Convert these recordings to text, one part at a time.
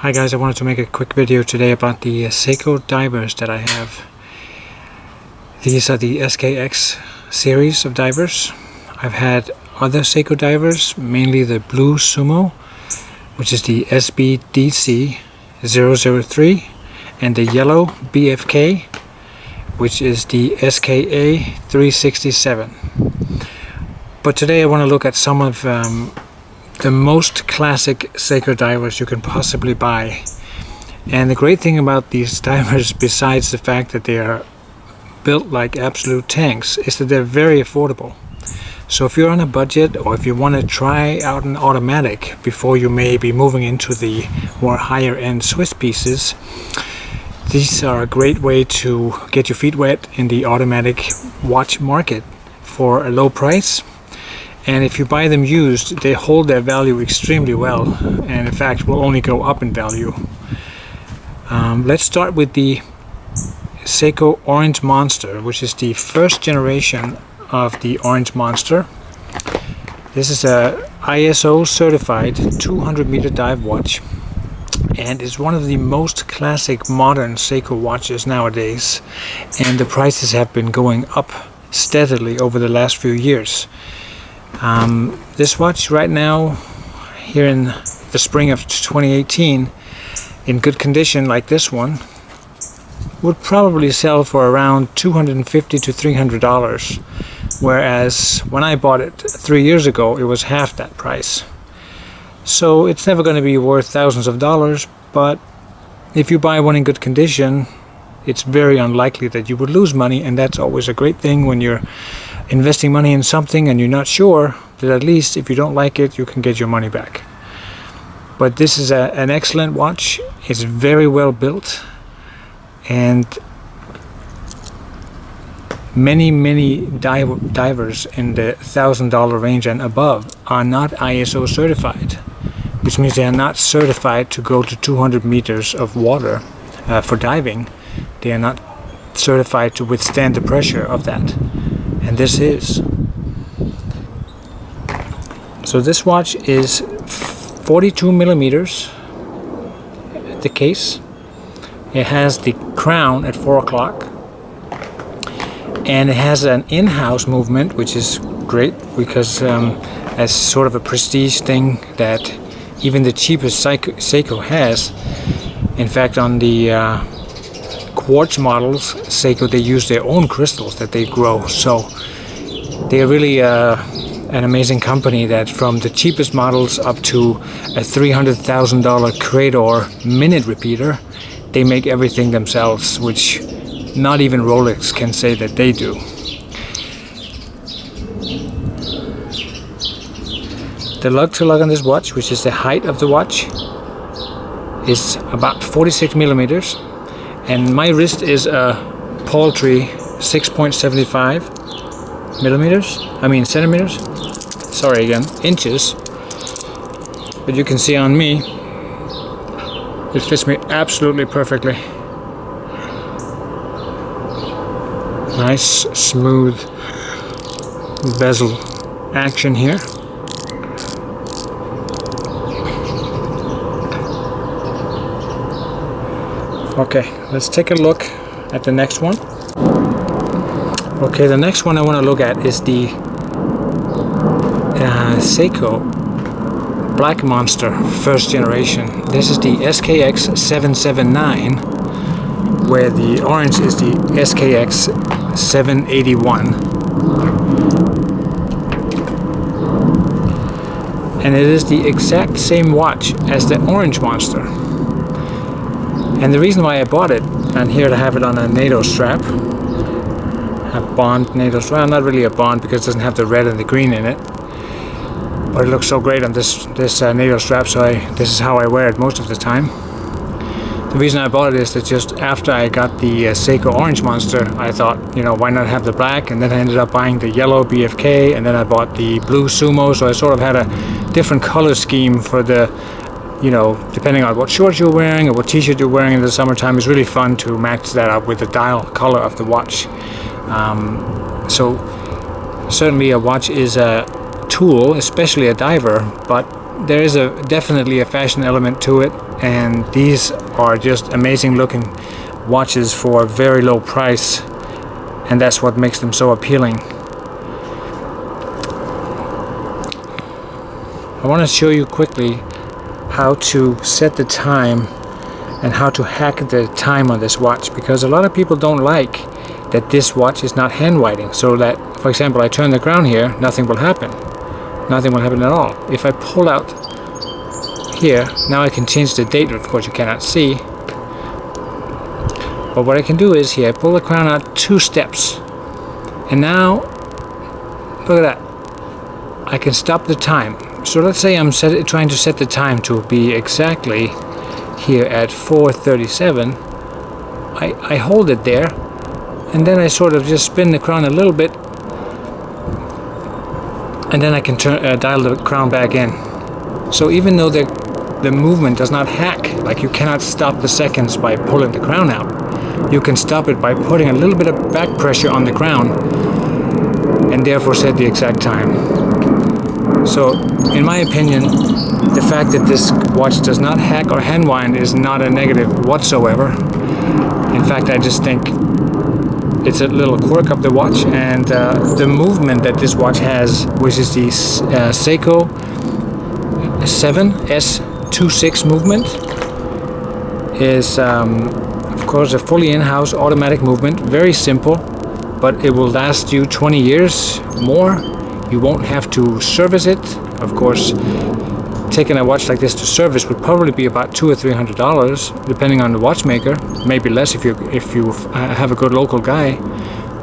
Hi guys, I wanted to make a quick video today about the Seiko divers that I have. These are the SKX series of divers. I've had other Seiko divers, mainly the blue Sumo, which is the SBDC003, and the yellow BFK, which is the SKA367. But today I want to look at some of the most classic Seiko divers you can possibly buy. And the great thing about these divers, besides the fact that they are built like absolute tanks, is that they're very affordable. So if you're on a budget, or if you want to try out an automatic before you may be moving into the more higher end Swiss pieces, these are a great way to get your feet wet in the automatic watch market for a low price. And if you buy them used, they hold their value extremely well, and in fact will only go up in value. Let's start with the Seiko Orange Monster, which is the first generation of the Orange Monster. This is a ISO certified 200 meter dive watch, and it's one of the most classic modern Seiko watches nowadays, and the prices have been going up steadily over the last few years. This watch right now, here in the spring of 2018, in good condition like this one, would probably sell for around $250 to $300, whereas when I bought it 3 years ago it was half that price. So it's never going to be worth thousands of dollars, but if you buy one in good condition, it's very unlikely that you would lose money, and that's always a great thing when you're investing money in something and you're not sure, that at least if you don't like it, you can get your money back. But this is an excellent watch. It's very well built, and many divers in the $1,000 range and above are not ISO certified, which means they are not certified to go to 200 meters of water for diving. They are not certified to withstand the pressure of that, and this is. So this watch is 42 millimeters, the case. It has the crown at 4 o'clock, and it has an in-house movement, which is great because as sort of a prestige thing that even the cheapest Seiko has. In fact, on the quartz models, Seiko, they use their own crystals that they grow, so they're really an amazing company that from the cheapest models up to a $300,000 Crador minute repeater, they make everything themselves, which not even Rolex can say that they do. The lug to lug on this watch, which is the height of the watch, is about 46 millimeters, and my wrist is a paltry 6.75 centimeters. Sorry again, inches. But you can see on me, it fits me absolutely perfectly. Nice, smooth bezel action here. Okay, let's take a look at the next one. Okay, the next one I want to look at is the Seiko Black Monster first generation. This is the SKX779, where the orange is the SKX781. And it is the exact same watch as the Orange Monster. And the reason why I bought it, and here to have it on a NATO strap, a Bond NATO strap, well, not really a Bond because it doesn't have the red and the green in it, but it looks so great on this NATO strap, so this is how I wear it most of the time. The reason I bought it is that just after I got the Seiko Orange Monster, I thought, why not have the black, and then I ended up buying the yellow BFK, and then I bought the blue Sumo, so I sort of had a different color scheme for the, depending on what shorts you're wearing or what t-shirt you're wearing in the summertime. It's really fun to match that up with the dial color of the watch. So certainly a watch is a tool, especially a diver, but there is definitely a fashion element to it, and these are just amazing looking watches for a very low price, and that's what makes them so appealing. I want to show you quickly how to set the time and how to hack the time on this watch, because a lot of people don't like that this watch is not hand winding, so that, for example, I turn the crown here, nothing will happen. Nothing will happen at all. If I pull out here, now I can change the date. Of course you cannot see, but what I can do is here, I pull the crown out 2 steps, and now look at that, I can stop the time. So let's say I'm trying to set the time to be exactly here at 4:37. I hold it there, and then I sort of just spin the crown a little bit, and then I can dial the crown back in. So even though the movement does not hack, like you cannot stop the seconds by pulling the crown out, you can stop it by putting a little bit of back pressure on the crown and therefore set the exact time. So in my opinion, the fact that this watch does not hack or hand wind is not a negative whatsoever. In fact, I just think it's a little quirk of the watch, and the movement that this watch has, which is the Seiko 7S26 movement, is of course a fully in-house automatic movement. Very simple, but it will last you 20 years more. You won't have to service it. Of course, taking a watch like this to service would probably be about $200 or $300, depending on the watchmaker. Maybe less if you have a good local guy.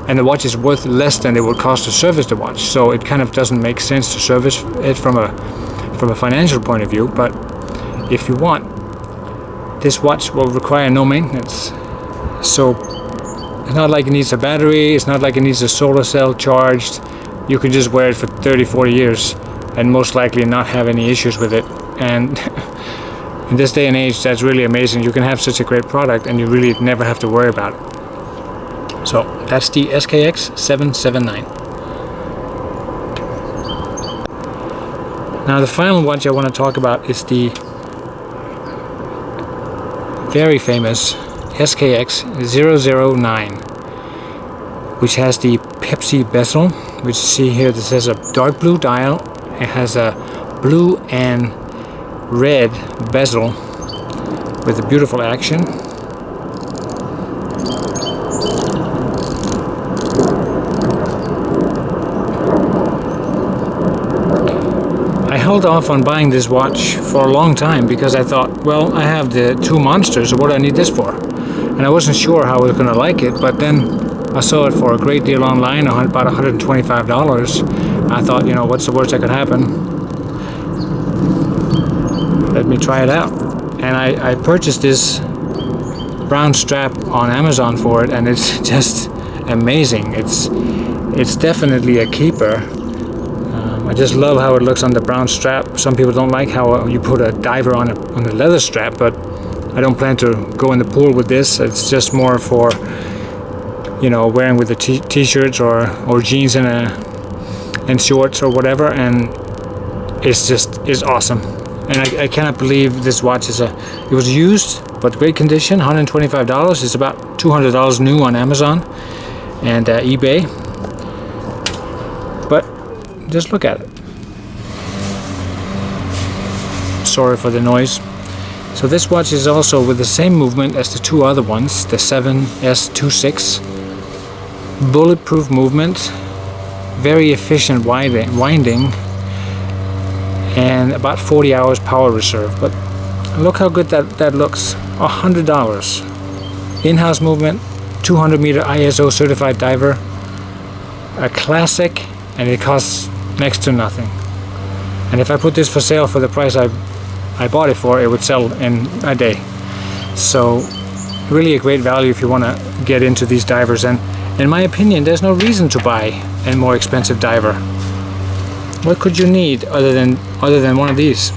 And the watch is worth less than it would cost to service the watch. So it kind of doesn't make sense to service it from a financial point of view. But if you want, this watch will require no maintenance. So it's not like it needs a battery. It's not like it needs a solar cell charged. You can just wear it for 30-40 years and most likely not have any issues with it. And in this day and age, that's really amazing. You can have such a great product and you really never have to worry about it. So that's the SKX779. Now the final watch I want to talk about is the very famous SKX009, which has the Pepsi bezel, which you see here. This has a dark blue dial. It has a blue and red bezel with a beautiful action. I held off on buying this watch for a long time because I thought, well, I have the 2 monsters, so what do I need this for? And I wasn't sure how I was going to like it, but then I saw it for a great deal online, about $125. I thought, what's the worst that could happen? Let me try it out. And I purchased this brown strap on Amazon for it, and it's just amazing. It's definitely a keeper. I just love how it looks on the brown strap. Some people don't like how you put a diver on a leather strap, but I don't plan to go in the pool with this. It's just more for wearing with the t-shirts or jeans and shorts or whatever, and it's awesome. And I cannot believe this watch it was used but great condition. $125. It's about $200 new on Amazon and eBay. But just look at it. Sorry for the noise. So this watch is also with the same movement as the 2 other ones, the 7S26. Bulletproof movement, very efficient winding, and about 40 hours power reserve. But look how good that looks. $100. In-house movement, 200 meter ISO certified diver, a classic, and it costs next to nothing. And if I put this for sale for the price I bought it for, it would sell in a day. So really a great value if you want to get into these divers. And in my opinion, there's no reason to buy a more expensive diver. What could you need other than one of these?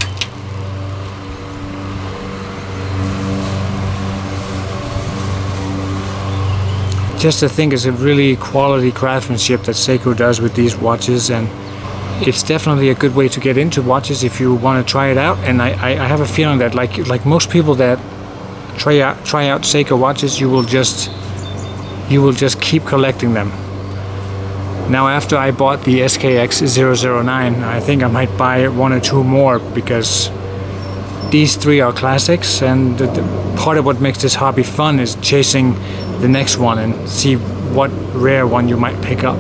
Just to think, it's a really quality craftsmanship that Seiko does with these watches, and it's definitely a good way to get into watches if you want to try it out. And I have a feeling that like most people that try out Seiko watches, you will just keep collecting them. Now, after I bought the SKX009, I think I might buy 1 or 2 more, because these 3 are classics, and the part of what makes this hobby fun is chasing the next one and see what rare one you might pick up.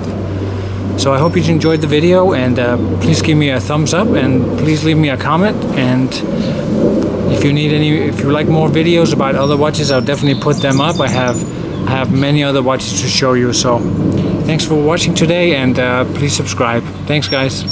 So I hope you enjoyed the video, and please give me a thumbs up, and please leave me a comment. And if you like more videos about other watches, I'll definitely put them up. I have many other watches to show you. So thanks for watching today, and please subscribe. Thanks, guys.